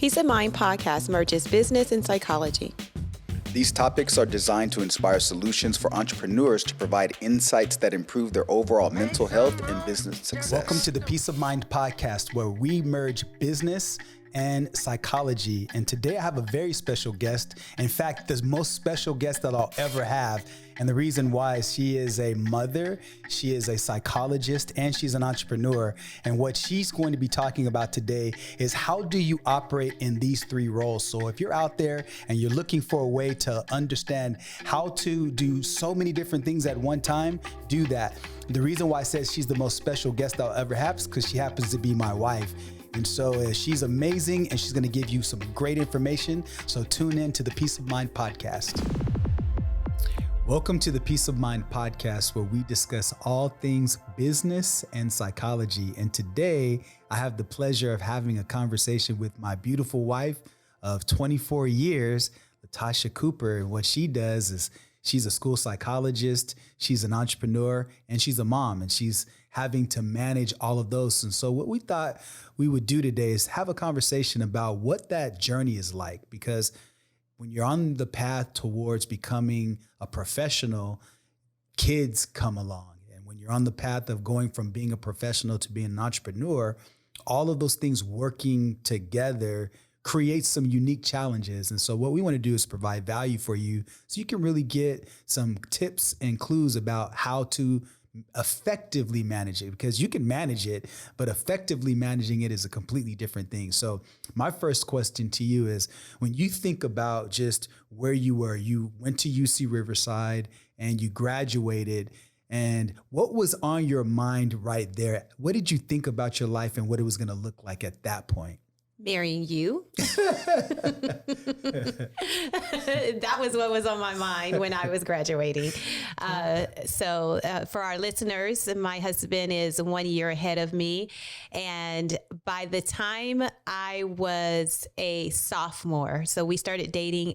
Peace of Mind podcast merges business and psychology. These topics are designed to inspire solutions for entrepreneurs to provide insights that improve their overall mental health and business success. Welcome to the Peace of Mind podcast, where we merge business and psychology. And today I have a very special guest. In fact, the most special guest that I'll ever have. And the reason why is she is a mother, she is a psychologist, and she's an entrepreneur. And what she's going to be talking about today is how do you operate in these three roles? So if you're out there and you're looking for a way to understand how to do so many different things at one time, do that. The reason why I said she's the most special guest I'll ever have is because she happens to be my wife. And so she's amazing, and she's going to give you some great information. So tune in to the Peace of Mind podcast. Welcome to the Peace of Mind podcast, where we discuss all things business and psychology. And today I have the pleasure of having a conversation with my beautiful wife of 24 years, Latasha Cooper. And what she does is she's a school psychologist, she's an entrepreneur, and she's a mom, and she's having to manage all of those. And so what we thought we would do today is have a conversation about what that journey is like, because when you're on the path towards becoming a professional, kids come along. And when you're on the path of going from being a professional to being an entrepreneur, all of those things working together creates some unique challenges. And so what we want to do is provide value for you so you can really get some tips and clues about how to effectively manage it, because you can manage it, but effectively managing it is a completely different thing. So my first question to you is, when you think about just where you were, you went to UC Riverside and you graduated, and what was on your mind right there? What did you think about your life and what it was going to look like at that point? Marrying you. That was what was on my mind when I was graduating. So for our listeners, my husband is 1 year ahead of me. And by the time I was a sophomore, so we started dating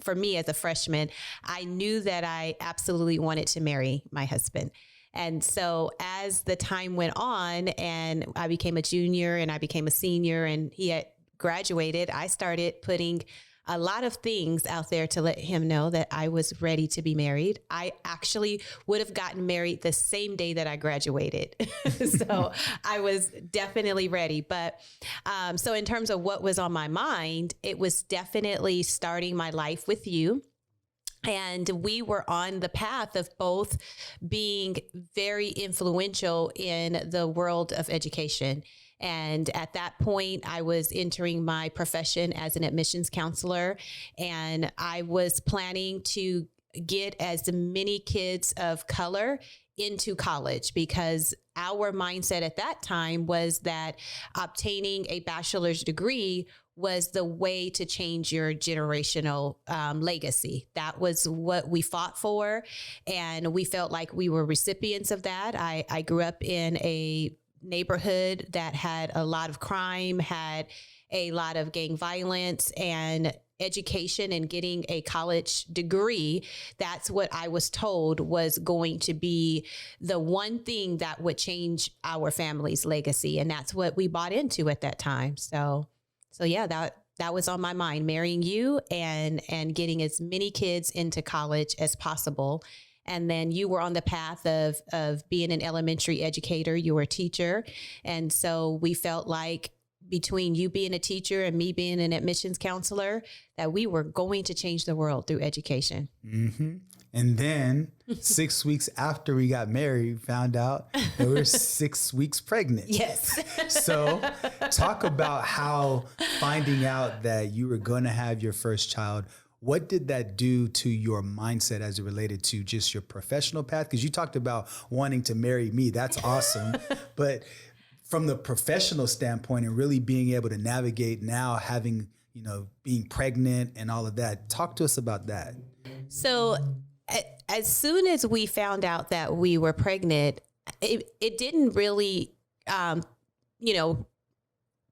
for me as a freshman, I knew that I absolutely wanted to marry my husband. And so as the time went on and I became a junior and I became a senior and he had graduated, I started putting a lot of things out there to let him know that I was ready to be married. I actually would have gotten married the same day that I graduated. So I was definitely ready. But so in terms of what was on my mind, it was definitely starting my life with you. And we were on the path of both being very influential in the world of education. And at that point, I was entering my profession as an admissions counselor, and I was planning to get as many kids of color into college, because our mindset at that time was that obtaining a bachelor's degree was the way to change your generational legacy. That was what we fought for. And we felt like we were recipients of that. I grew up in a neighborhood that had a lot of crime, had a lot of gang violence, and education and getting a college degree. That's what I was told was going to be the one thing that would change our family's legacy. And that's what we bought into at that time. So yeah, that was on my mind, marrying you and getting as many kids into college as possible. And then you were on the path of being an elementary educator. You were a teacher. And so we felt like between you being a teacher and me being an admissions counselor, that we were going to change the world through education. Mm-hmm. And then 6 weeks after we got married, we found out that we were 6 weeks pregnant. Yes. So talk about how finding out that you were going to have your first child, what did that do to your mindset as it related to just your professional path? Because you talked about wanting to marry me. That's awesome. But from the professional standpoint and really being able to navigate now, having, being pregnant and all of that, talk to us about that. So as soon as we found out that we were pregnant, it didn't really,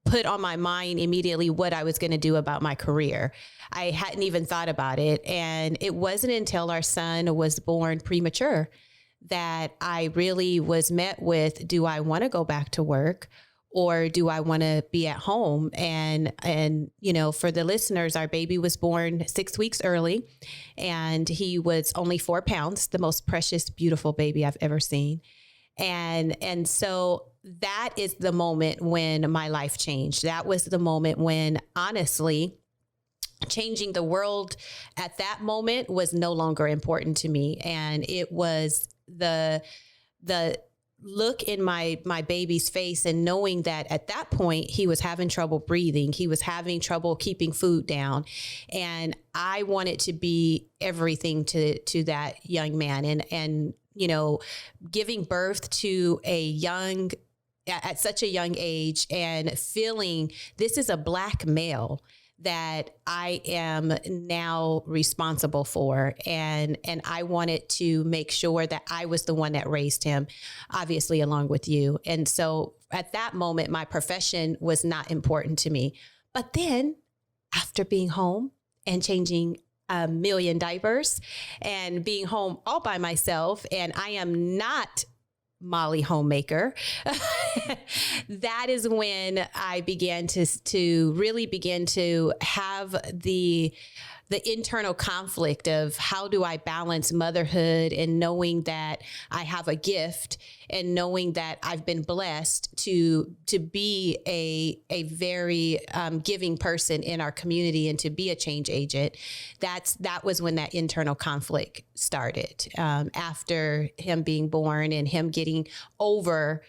put on my mind immediately what I was going to do about my career. I hadn't even thought about it. And it wasn't until our son was born premature that I really was met with, do I want to go back to work, or do I want to be at home? And, for the listeners, our baby was born 6 weeks early, and he was only 4 pounds, the most precious, beautiful baby I've ever seen. And so that is the moment when my life changed. That was the moment when, honestly, changing the world at that moment was no longer important to me. And it was the look in my baby's face and knowing that at that point he was having trouble breathing. He was having trouble keeping food down. And I wanted to be everything to that young man, and giving birth to at such a young age and feeling this is a Black male that I am now responsible for. And I wanted to make sure that I was the one that raised him, obviously, along with you. And so at that moment, my profession was not important to me. But then after being home and changing a million diapers and being home all by myself, and I am not Molly homemaker, that is when I began to really begin to have the internal conflict of how do I balance motherhood and knowing that I have a gift and knowing that I've been blessed to be a very giving person in our community and to be a change agent. That was when that internal conflict started, after him being born and him getting over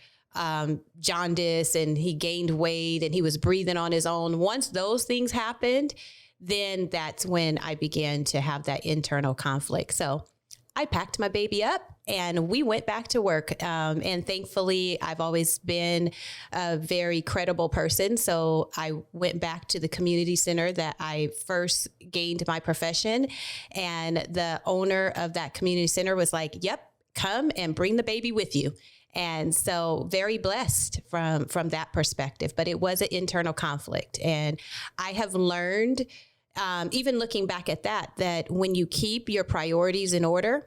jaundice, and he gained weight and he was breathing on his own. Once those things happened, then that's when I began to have that internal conflict. So I packed my baby up and we went back to work. And thankfully, I've always been a very credible person. So I went back to the community center that I first gained my profession. And the owner of that community center was like, yep, come and bring the baby with you. And so very blessed from that perspective. But it was an internal conflict. And I have learned, even looking back at that when you keep your priorities in order,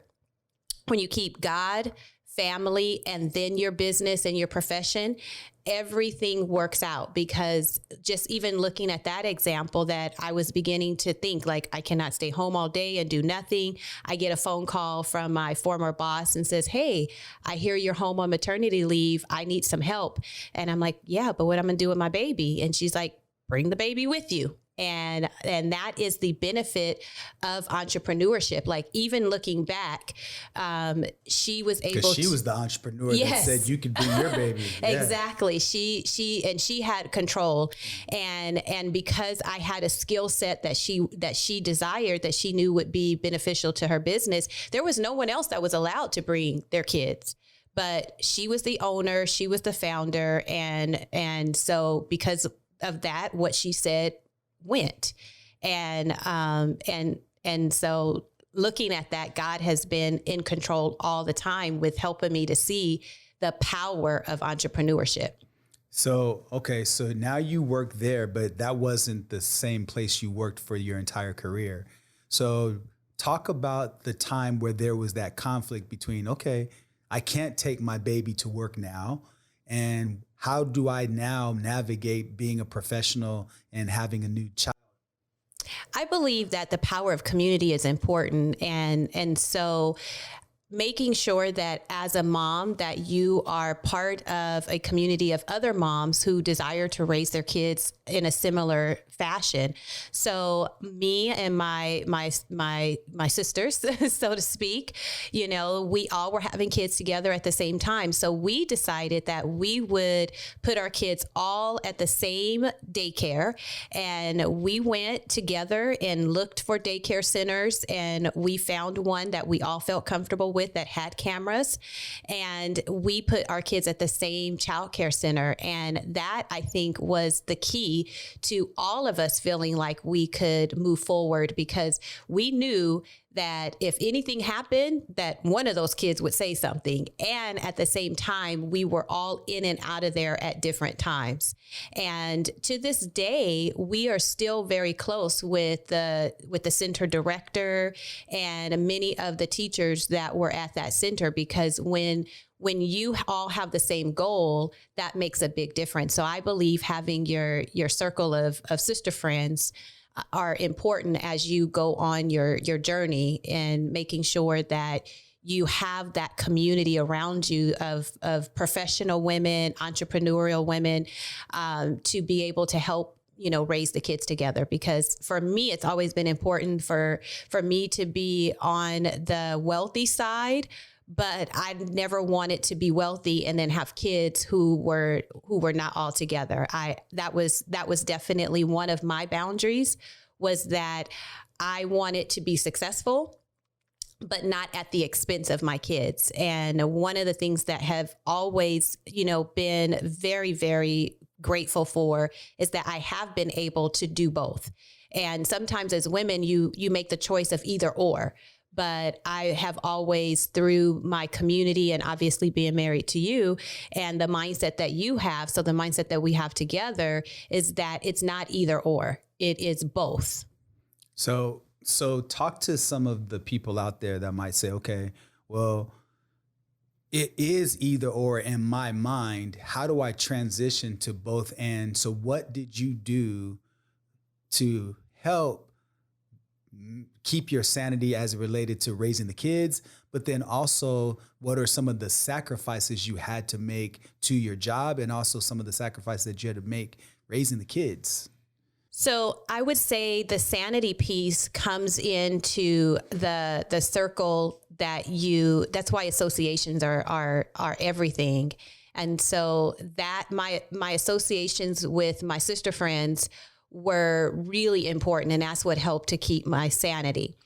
when you keep God, family, and then your business and your profession, everything works out. Because just even looking at that example, that I was beginning to think like, I cannot stay home all day and do nothing. I get a phone call from my former boss and says, hey, I hear you're home on maternity leave. I need some help. And I'm like, yeah, but what I'm gonna do with my baby? And she's like, bring the baby with you. And that is the benefit of entrepreneurship. Like, even looking back, she was able she was the entrepreneur that said you could bring your baby. Yeah. Exactly. She had control. And because I had a skill set that she desired, that she knew would be beneficial to her business, there was no one else that was allowed to bring their kids. But she was the owner, she was the founder. And so because of that, what she said went. And so looking at that, God has been in control all the time with helping me to see the power of entrepreneurship. So, okay. So now you work there, but that wasn't the same place you worked for your entire career. So talk about the time where there was that conflict between, okay, I can't take my baby to work now, and how do I now navigate being a professional and having a new child? I believe that the power of community is important. And so making sure that as a mom that you are part of a community of other moms who desire to raise their kids in a similar fashion. So me and my sisters, so to speak, we all were having kids together at the same time. So we decided that we would put our kids all at the same daycare, and we went together and looked for daycare centers, and we found one that we all felt comfortable with that had cameras, and we put our kids at the same childcare center. And that, I think, was the key to all of us feeling like we could move forward, because we knew that if anything happened, that one of those kids would say something. And at the same time, we were all in and out of there at different times. And to this day, we are still very close with the center director and many of the teachers that were at that center, because when you all have the same goal, that makes a big difference. So I believe having your circle of sister friends are important as you go on your journey, and making sure that you have that community around you of professional women, entrepreneurial women, to be able to help, raise the kids together. Because for me, it's always been important for me to be on the wealthy side, but I never wanted to be wealthy and then have kids who were not all together. That was definitely one of my boundaries, was that I wanted to be successful, but not at the expense of my kids. And one of the things that have always, been very, very grateful for is that I have been able to do both. And sometimes as women, you make the choice of either or. But I have always, through my community and obviously being married to you and the mindset that you have, so the mindset that we have together is that it's not either or, it is both. So talk to some of the people out there that might say, okay, well, it is either or in my mind. How do I transition to both? And so what did you do to help keep your sanity as it related to raising the kids, but then also what are some of the sacrifices you had to make to your job, and also some of the sacrifices that you had to make raising the kids? So I would say the sanity piece comes into the circle that's why associations are everything. And so that my associations with my sister friends were really important, and that's what helped to keep my sanity.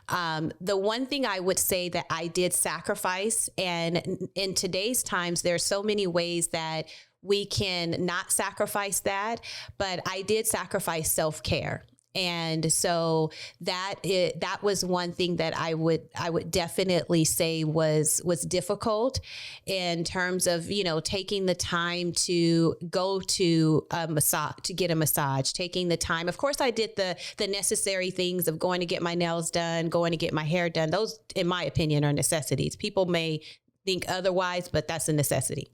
The one thing I would say that I did sacrifice, and in today's times, there's so many ways that we can not sacrifice that, but I did sacrifice self-care. And so that was one thing that I would definitely say was difficult in terms of, taking the time to go to a massage, to get a massage, taking the time. Of course, I did the necessary things of going to get my nails done, going to get my hair done. Those, in my opinion, are necessities. People may think otherwise, but that's a necessity.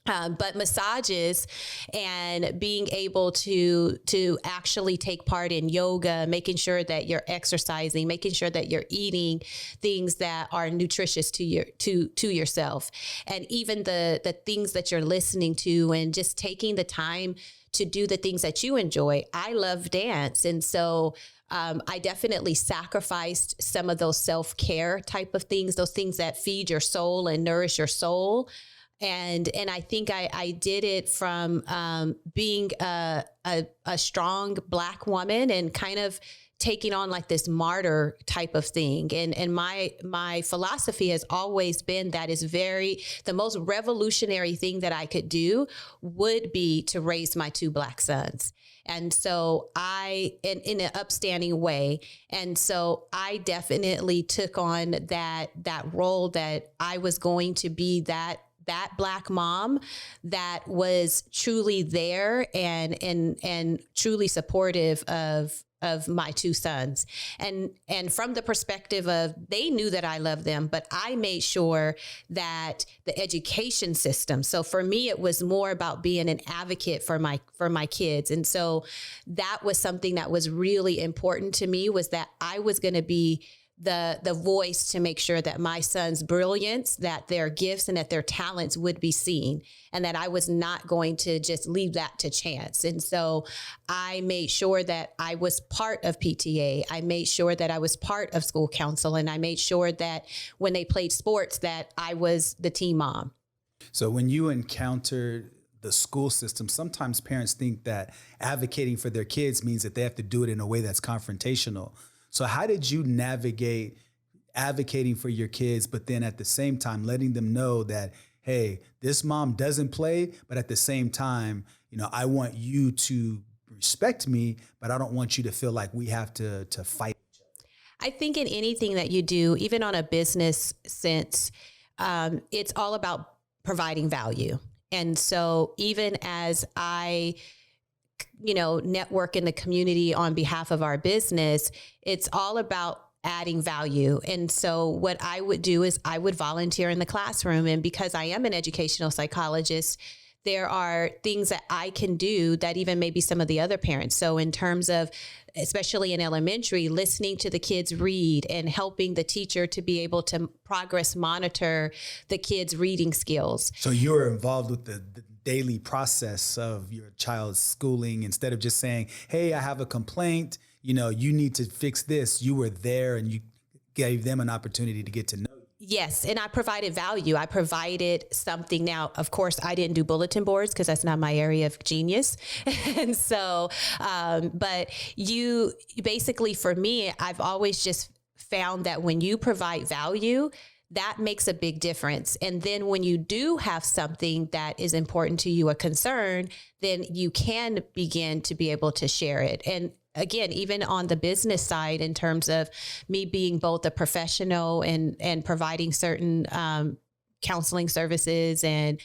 But massages and being able to actually take part in yoga, making sure that you're exercising, making sure that you're eating things that are nutritious to yourself, and even the things that you're listening to, and just taking the time to do the things that you enjoy. I love dance, and so I definitely sacrificed some of those self-care type of things, those things that feed your soul and nourish your soul. And I think I did it from being a strong Black woman and kind of taking on like this martyr type of thing. And my philosophy has always been that the most revolutionary thing that I could do would be to raise my 2 Black sons. And so in an upstanding way. And so I definitely took on that role, that I was going to be that Black mom that was truly there and truly supportive of my 2 sons. And from the perspective of, they knew that I loved them, but I made sure that the education system. So for me, it was more about being an advocate for my kids. And so that was something that was really important to me, was that I was going to be the voice to make sure that my son's brilliance, that their gifts and that their talents would be seen, and that I was not going to just leave that to chance. And so I made sure that I was part of PTA. I made sure that I was part of school council, and I made sure that when they played sports, that I was the team mom. So when you encountered the school system, sometimes parents think that advocating for their kids means that they have to do it in a way that's confrontational. So how did you navigate advocating for your kids, but then at the same time letting them know that, hey, this mom doesn't play, but at the same time, I want you to respect me, but I don't want you to feel like we have to fight each other? I think in anything that you do, even on a business sense, it's all about providing value. And so even as I, network in the community on behalf of our business, it's all about adding value. And so what I would do is I would volunteer in the classroom. And because I am an educational psychologist, there are things that I can do that even maybe some of the other parents. So in terms of, especially in elementary, listening to the kids read and helping the teacher to be able to progress monitor the kids' reading skills. So you're involved with the daily process of your child's schooling instead of just saying, hey, I have a complaint, you need to fix this. You were there and you gave them an opportunity to get to know. Yes. And I provided value. I provided something. Now, of course, I didn't do bulletin boards because that's not my area of genius. And so, but you basically, for me, I've always just found that when you provide value, that makes a big difference. And then when you do have something that is important to you, a concern, then you can begin to be able to share it. And again, even on the business side, in terms of me being both a professional and providing certain counseling services and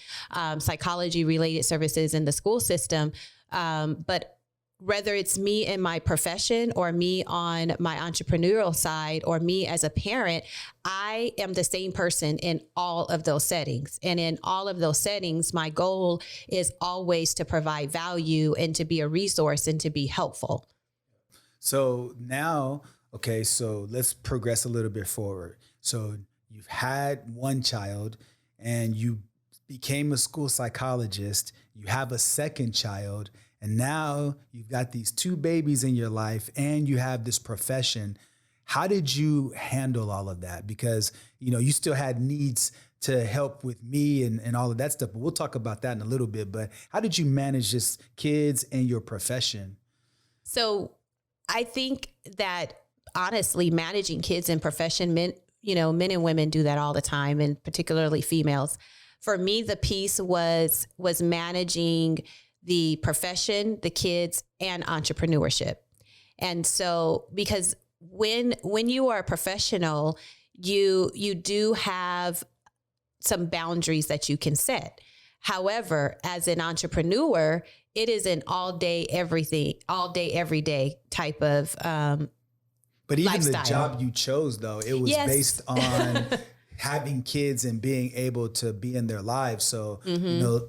psychology related services in the school system. But whether it's me in my profession or me on my entrepreneurial side or me as a parent, I am the same person in all of those settings. And in all of those settings, my goal is always to provide value and to be a resource and to be helpful. So now, okay, so let's progress a little bit forward. So you've had one child and you became a school psychologist. You have a second child. And now you've got these two babies in your life and you have this profession. How did you handle all of that? Because, you still had needs to help with me and all of that stuff. But we'll talk about that in a little bit. But how did you manage just kids and your profession? So I think that honestly, managing kids and profession, men and women do that all the time, and particularly females. For me, the piece was managing the profession, the kids, and entrepreneurship. And so, because when you are a professional, you do have some boundaries that you can set. However, as an entrepreneur, it is an all day, every day type of But even lifestyle. The job you chose, though, it was based on having kids and being able to be in their lives. So,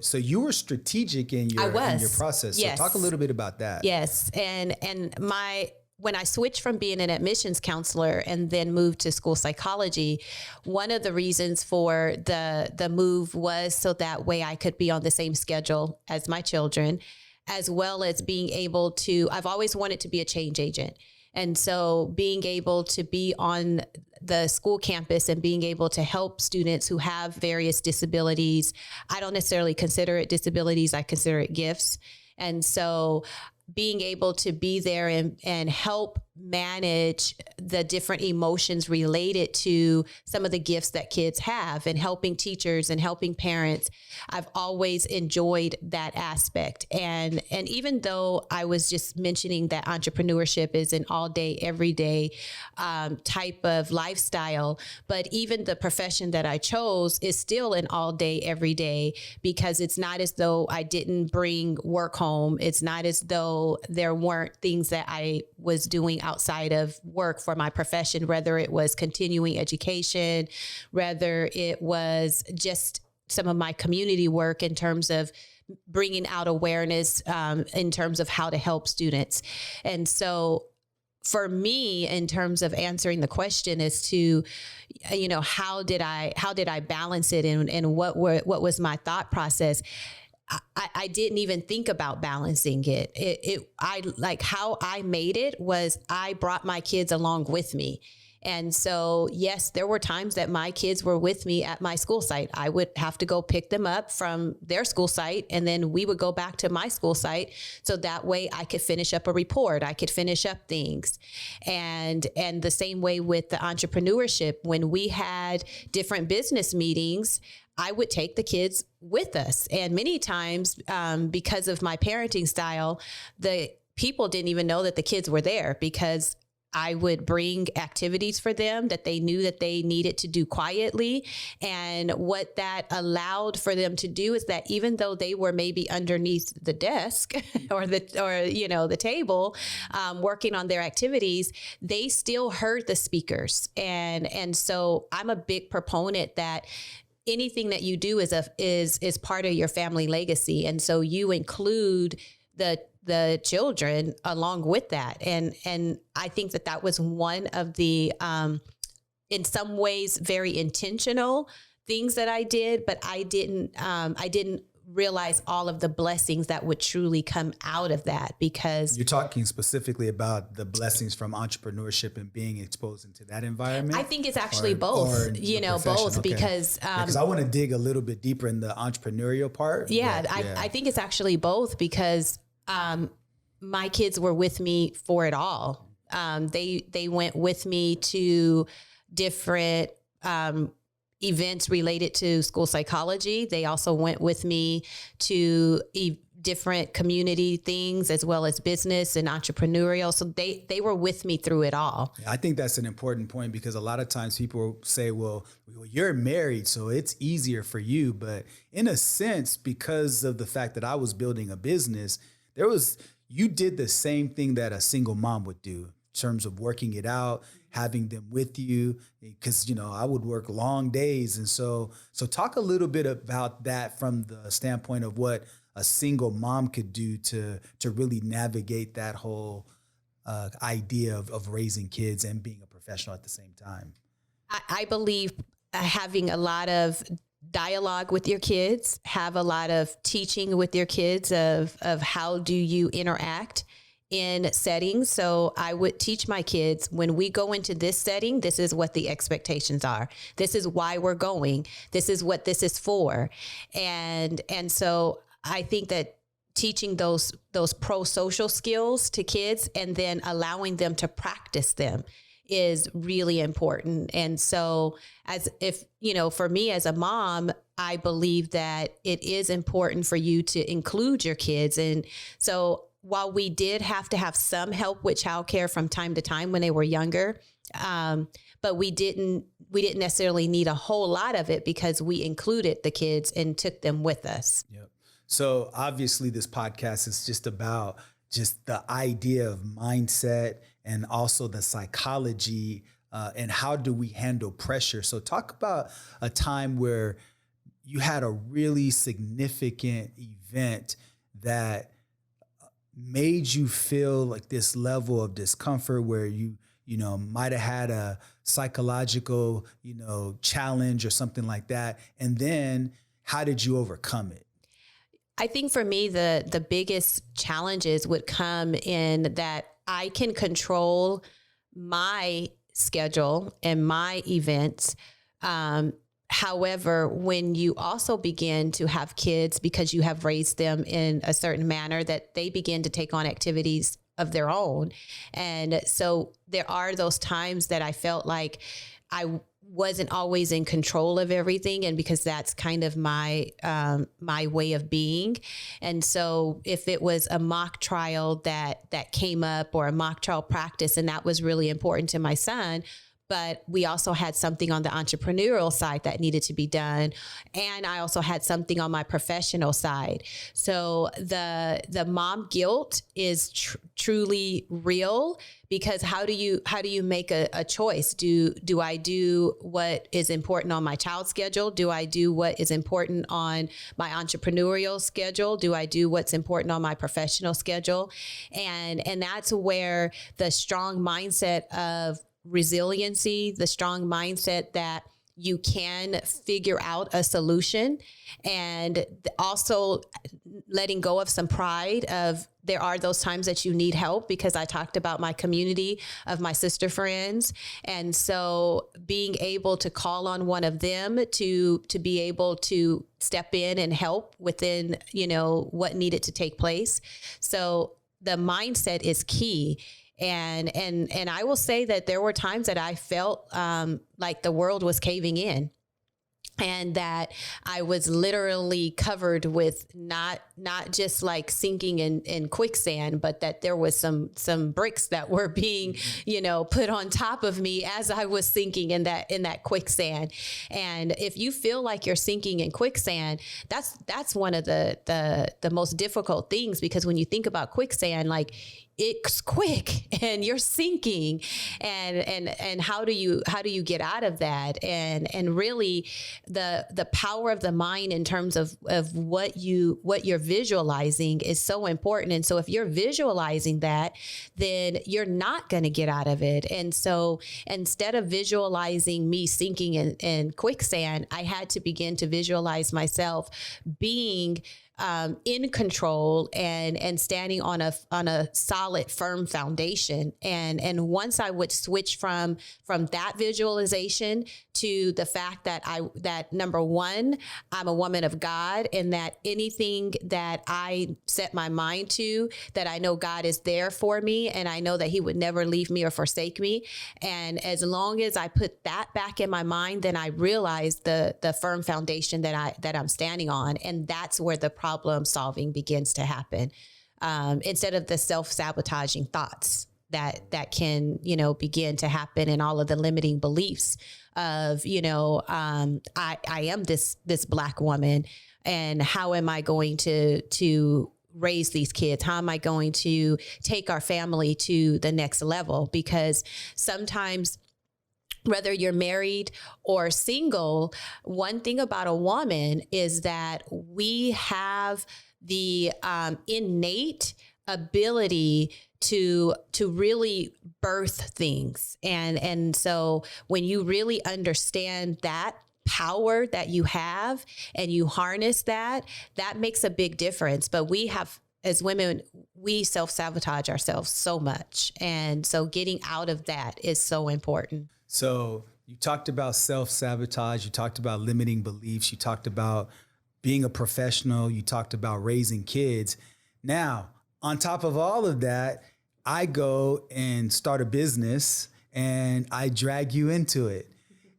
so you were strategic in your process. Yes. So talk a little bit about that. Yes. And when I switched from being an admissions counselor and then moved to school psychology, one of the reasons for the move was so that way I could be on the same schedule as my children, as well as being able to, I've always wanted to be a change agent. And so being able to be on the school campus and being able to help students who have various disabilities, I don't necessarily consider it disabilities, I consider it gifts. And so being able to be there and help manage the different emotions related to some of the gifts that kids have, and helping teachers and helping parents, I've always enjoyed that aspect. And even though I was just mentioning that entrepreneurship is an all day, every day type of lifestyle, but even the profession that I chose is still an all day, every day, because it's not as though I didn't bring work home. It's not as though there weren't things that I was doing outside of work for my profession, whether it was continuing education, whether it was just some of my community work in terms of bringing out awareness in terms of how to help students. And so for me, in terms of answering the question as to, how did I balance it and what was my thought process? I didn't even think about balancing it. I like how I made it was I brought my kids along with me. And so, yes, there were times that my kids were with me at my school site. I would have to go pick them up from their school site, and then we would go back to my school site. So that way I could finish up a report. I could finish up things. And the same way with the entrepreneurship, when we had different business meetings, I would take the kids with us. And many times, because of my parenting style, the people didn't even know that the kids were there because I would bring activities for them that they knew that they needed to do quietly. And what that allowed for them to do is that even though they were maybe underneath the desk or the table, working on their activities, they still heard the speakers. And so I'm a big proponent that anything that you do is part of your family legacy. And so you include the children along with that. And I think that was one of the, in some ways, very intentional things that I did, but I didn't realize all of the blessings that would truly come out of that, because you're talking specifically about the blessings from entrepreneurship and being exposed into that environment. I think it's actually both, both, okay. Because I want to dig a little bit deeper in the entrepreneurial part. I think it's actually both, because my kids were with me for it all. They went with me to different events related to school psychology. They also went with me to different community things, as well as business and entrepreneurial. So they were with me through it all. I think that's an important point, because a lot of times people say, well, you're married, so it's easier for you. But in a sense, because of the fact that I was building a business, you did the same thing that a single mom would do in terms of working it out, having them with you, because, I would work long days. And so talk a little bit about that from the standpoint of what a single mom could do to really navigate that whole idea of raising kids and being a professional at the same time. I believe having a lot of dialogue with your kids, have a lot of teaching with your kids of how do you interact in settings. So I would teach my kids, when we go into this setting, this is what the expectations are. This is why we're going. This is what this is for. And so I think that teaching those pro-social skills to kids and then allowing them to practice them is really important. And so for me as a mom, I believe that it is important for you to include your kids. And so while we did have to have some help with childcare from time to time when they were younger, but we didn't necessarily need a whole lot of it, because we included the kids and took them with us. Yep. So obviously this podcast is just about the idea of mindset and also the psychology and how do we handle pressure. So talk about a time where you had a really significant event that made you feel like this level of discomfort, where you might have had a psychological, challenge or something like that. And then how did you overcome it? I think for me, the biggest challenges would come in that I can control my schedule and my events. However, when you also begin to have kids, because you have raised them in a certain manner, that they begin to take on activities of their own. And so there are those times that I felt like I wasn't always in control of everything. And because that's kind of my way of being. And so if it was a mock trial that came up, or a mock trial practice, and that was really important to my son, but we also had something on the entrepreneurial side that needed to be done. And I also had something on my professional side. So the mom guilt is truly real, because how do you make a choice? Do I do what is important on my child's schedule? Do I do what is important on my entrepreneurial schedule? Do I do what's important on my professional schedule? And that's where the strong mindset of resiliency, the strong mindset that you can figure out a solution, and also letting go of some pride of there are those times that you need help, because I talked about my community of my sister friends. And so being able to call on one of them to be able to step in and help within, what needed to take place. So the mindset is key. And I will say that there were times that I felt like the world was caving in. and that I was literally covered with not just like sinking in quicksand, but that there was some bricks that were being, put on top of me as I was sinking in that quicksand. And if you feel like you're sinking in quicksand, that's one of the most difficult things, because when you think about quicksand, like, it's quick and you're sinking, and how do you get out of that? And really the power of the mind in terms of what you're visualizing is so important. And so if you're visualizing that, then you're not going to get out of it. And so instead of visualizing me sinking in quicksand, I had to begin to visualize myself being in control and standing on a solid, firm foundation. And once I would switch from that visualization to the fact that number one, I'm a woman of God, and that anything that I set my mind to, that I know God is there for me, and I know that He would never leave me or forsake me. And as long as I put that back in my mind, then I realized the firm foundation that I'm standing on, and that's where the problem solving begins to happen, instead of the self-sabotaging thoughts that can, begin to happen, and all of the limiting beliefs of, I am this Black woman, and how am I going to raise these kids? How am I going to take our family to the next level? Because sometimes, whether you're married or single, one thing about a woman is that we have the innate ability to really birth things. And so when you really understand that power that you have and you harness that makes a big difference. But we have, as women, we self-sabotage ourselves so much. And so getting out of that is so important. So you talked about self-sabotage, you talked about limiting beliefs, you talked about being a professional, you talked about raising kids. Now, on top of all of that, I go and start a business and I drag you into it.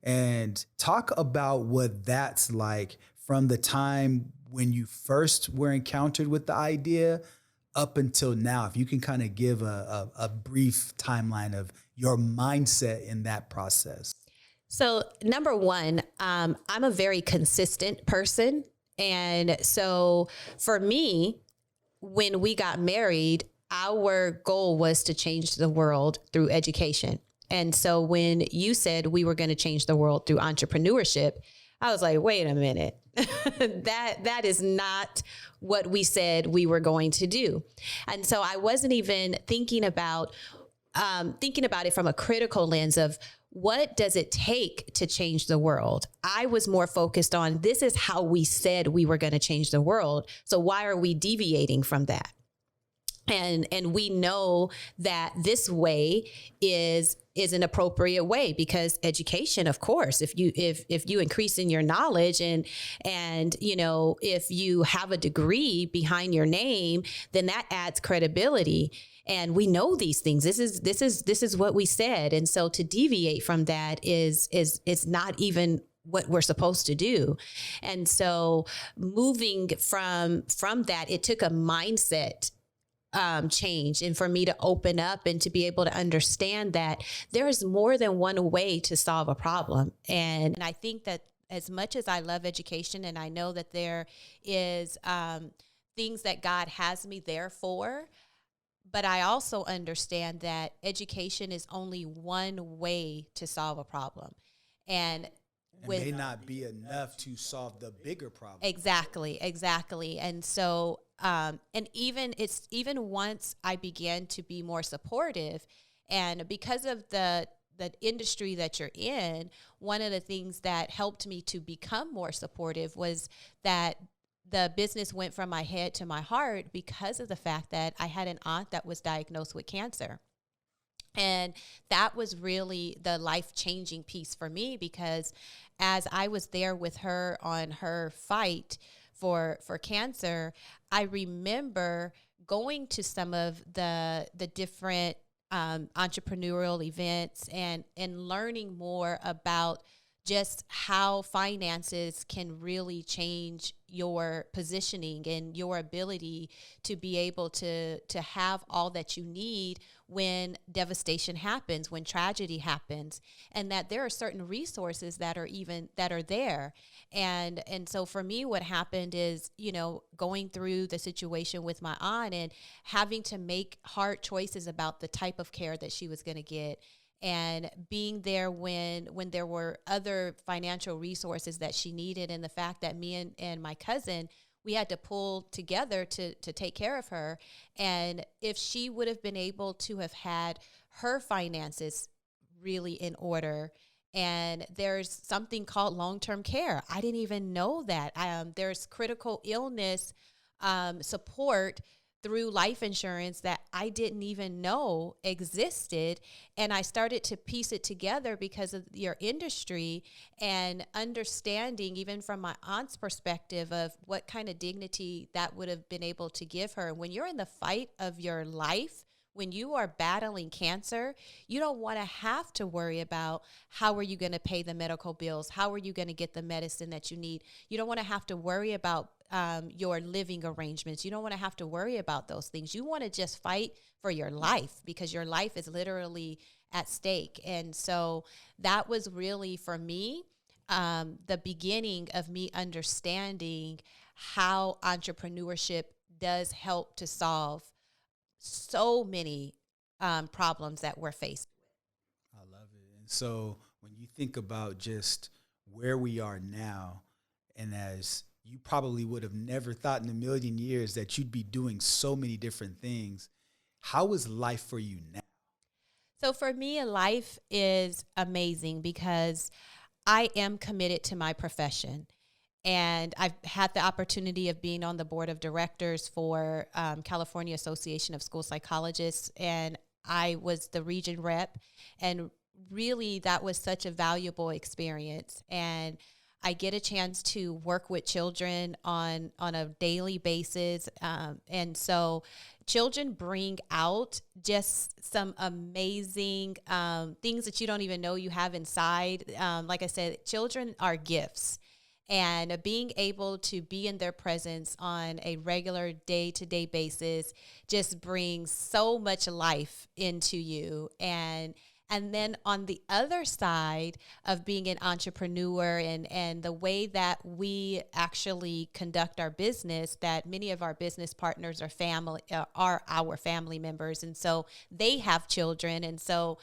And talk about what that's like from the time when you first were encountered with the idea up until now. If you can kind of give a brief timeline of your mindset in that process. So number one, I'm a very consistent person. And so for me, when we got married, our goal was to change the world through education. And so when you said we were going to change the world through entrepreneurship, I was like, wait a minute, that is not what we said we were going to do. And so I wasn't even thinking about it from a critical lens of what does it take to change the world? I was more focused on, this is how we said we were going to change the world. So why are we deviating from that? And we know that this way is an appropriate way, because education, of course, if you increase in your knowledge and if you have a degree behind your name, then that adds credibility. And we know these things. This is what we said. And so to deviate from that is not even what we're supposed to do. And so moving from that, it took a mindset change, and for me to open up and to be able to understand that there is more than one way to solve a problem. And I think that as much as I love education, and I know that there is things that God has me there for, but I also understand that education is only one way to solve a problem. And may not be enough to solve the bigger problem. Exactly. And so, and even once I began to be more supportive, and because of the industry that you're in, one of the things that helped me to become more supportive was that the business went from my head to my heart, because of the fact that I had an aunt that was diagnosed with cancer. And that was really the life-changing piece for me, because as I was there with her on her fight for cancer, I remember going to some of the different entrepreneurial events and learning more about just how finances can really change your positioning and your ability to be able to have all that you need when devastation happens, when tragedy happens, and that there are certain resources that are there. And so for me, what happened is, going through the situation with my aunt and having to make hard choices about the type of care that she was going to get, and being there when there were other financial resources that she needed, and the fact that me and my cousin, we had to pull together to take care of her. And if she would have been able to have had her finances really in order, and there's something called long-term care. I didn't even know that. There's critical illness support through life insurance that I didn't even know existed. And I started to piece it together because of your industry and understanding, even from my aunt's perspective, of what kind of dignity that would have been able to give her. When you're in the fight of your life, when you are battling cancer, you don't want to have to worry about how are you going to pay the medical bills? How are you going to get the medicine that you need? You don't want to have to worry about your living arrangements. You don't want to have to worry about those things. You want to just fight for your life, because your life is literally at stake. And so that was really, for me, the beginning of me understanding how entrepreneurship does help to solve so many problems that we're faced with. I love it. And so when you think about just where we are now, and as you probably would have never thought in a million years that you'd be doing so many different things, how is life for you now? So for me, life is amazing because I am committed to my profession. And I've had the opportunity of being on the board of directors for California Association of School Psychologists, and I was the region rep. And really, that was such a valuable experience. And I get a chance to work with children on a daily basis. And so children bring out just some amazing things that you don't even know you have inside. Like I said, children are gifts. And being able to be in their presence on a regular day-to-day basis just brings so much life into you. And then on the other side of being an entrepreneur and the way that we actually conduct our business, that many of our business partners are our family members. And so they have children. And so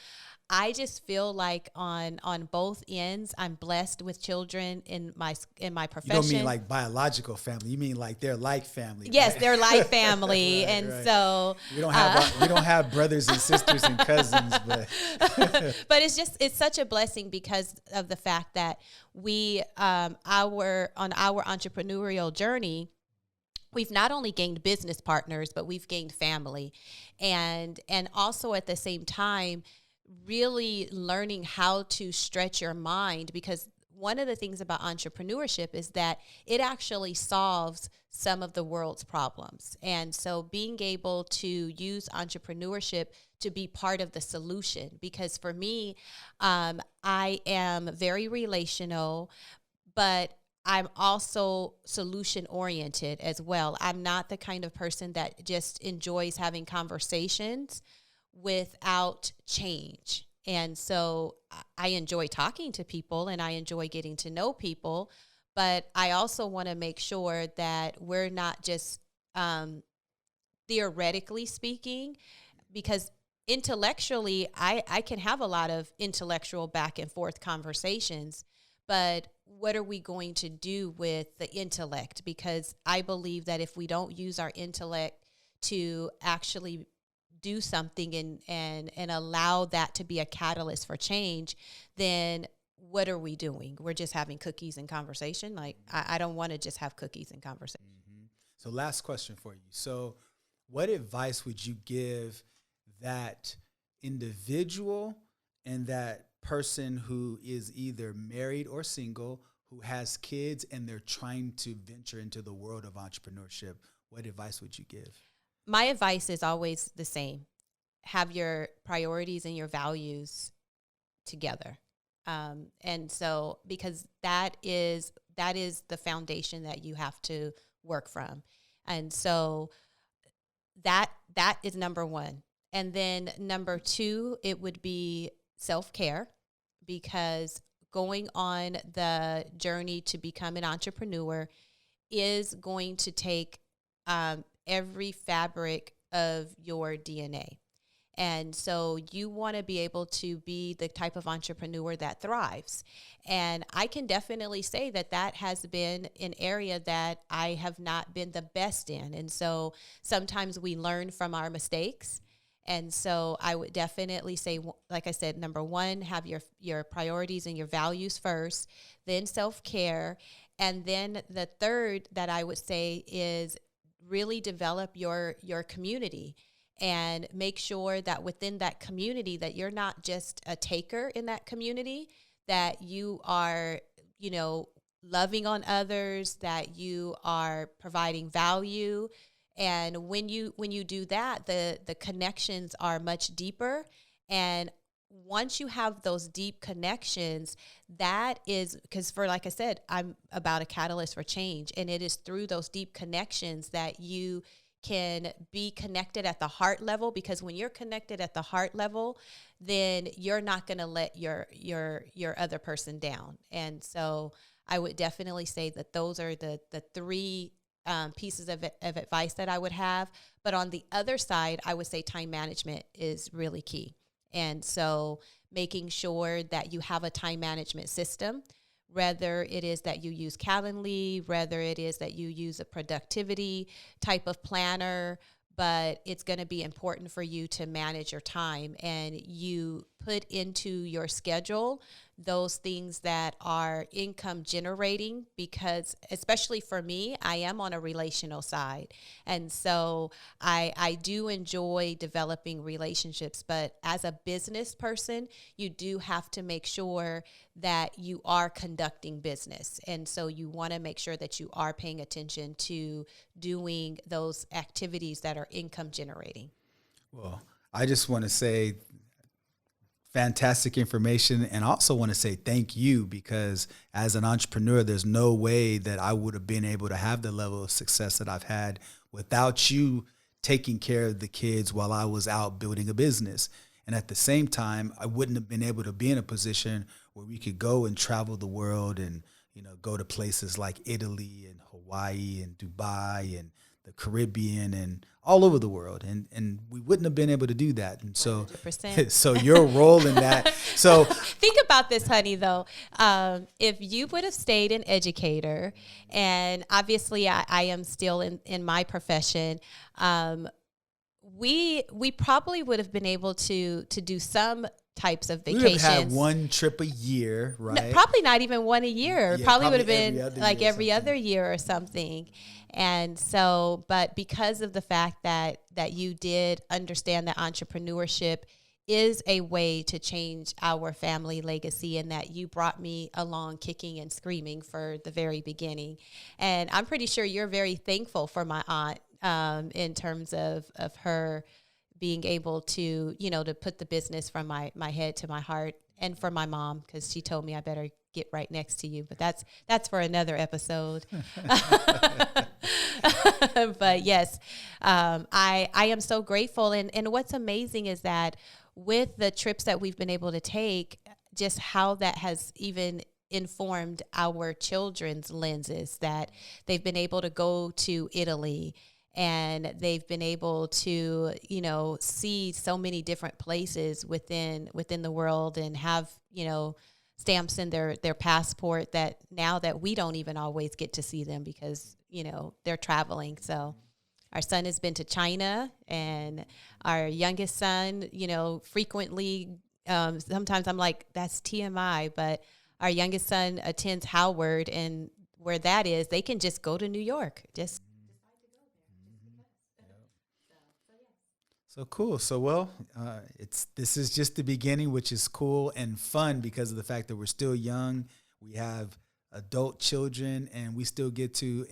I just feel like on both ends, I'm blessed with children in my profession. You don't mean like biological family. You mean like they're like family. Yes, right? they're like family. Right, and right. So we don't have brothers and sisters and cousins, but but it's such a blessing because of the fact that we on our entrepreneurial journey, we've not only gained business partners, but we've gained family, and also at the same time, really learning how to stretch your mind, because one of the things about entrepreneurship is that it actually solves some of the world's problems. And so being able to use entrepreneurship to be part of the solution, because for me, I am very relational, but I'm also solution oriented as well. I'm not the kind of person that just enjoys having conversations without change. And so I enjoy talking to people and I enjoy getting to know people, but I also want to make sure that we're not just theoretically speaking, because intellectually, I can have a lot of intellectual back and forth conversations, but what are we going to do with the intellect? Because I believe that if we don't use our intellect to actually do something and allow that to be a catalyst for change, then what are we doing? We're just having cookies and conversation. Like, I don't want to just have cookies and conversation. Mm-hmm. So last question for you. So what advice would you give that individual and that person who is either married or single, who has kids and they're trying to venture into the world of entrepreneurship? What advice would you give? My advice is always the same. Have your priorities and your values together. And so, because that is the foundation that you have to work from. And so that is number one. And then number two, it would be self-care, because going on the journey to become an entrepreneur is going to take every fabric of your DNA. And so you want to be able to be the type of entrepreneur that thrives. And I can definitely say that that has been an area that I have not been the best in. And so sometimes we learn from our mistakes. And so I would definitely say, like I said, number one, have your priorities and your values first, then self-care. And then the third that I would say is really develop your community, and make sure that within that community that you're not just a taker in that community, that you are, loving on others, that you are providing value. And when you do that, the connections are much deeper. And once you have those deep connections, that is because, for like I said, I'm about a catalyst for change. And it is through those deep connections that you can be connected at the heart level, because when you're connected at the heart level, then you're not going to let your other person down. And so I would definitely say that those are the three pieces of advice that I would have. But on the other side, I would say time management is really key. And so making sure that you have a time management system, whether it is that you use Calendly, whether it is that you use a productivity type of planner, but it's going to be important for you to manage your time, and you put into your schedule those things that are income generating, because especially for me, I am on a relational side. And so I do enjoy developing relationships, but as a business person, you do have to make sure that you are conducting business. And so you want to make sure that you are paying attention to doing those activities that are income generating. Well, I just want to say fantastic information, and also want to say thank you, because as an entrepreneur, there's no way that I would have been able to have the level of success that I've had without you taking care of the kids while I was out building a business. And at the same time, I wouldn't have been able to be in a position where we could go and travel the world and, go to places like Italy and Hawaii and Dubai and the Caribbean and all over the world. And we wouldn't have been able to do that. And so, 100%. so your role in that. So think about this, honey, though. If you would have stayed an educator, and obviously I am still in my profession, we probably would have been able to do some types of vacations. We would have had one trip a year, right? No, probably not even one a year. Yeah, probably would have been every every other year or something. And so, but because of the fact that you did understand that entrepreneurship is a way to change our family legacy, and that you brought me along kicking and screaming for the very beginning. And I'm pretty sure you're very thankful for my aunt in terms of her being able to, to put the business from my head to my heart, and for my mom, because she told me I better get right next to you. But that's for another episode. But yes, I am so grateful. And what's amazing is that with the trips that we've been able to take, just how that has even informed our children's lenses, that they've been able to go to Italy, and they've been able to, see so many different places within the world, and have, stamps in their passport, that now that we don't even always get to see them because, they're traveling. So our son has been to China, and our youngest son, frequently, sometimes I'm like, that's TMI, but our youngest son attends Howard, and where that is, they can just go to New York, just So cool. So, well, this is just the beginning, which is cool and fun because of the fact that we're still young. We have adult children, and we still get to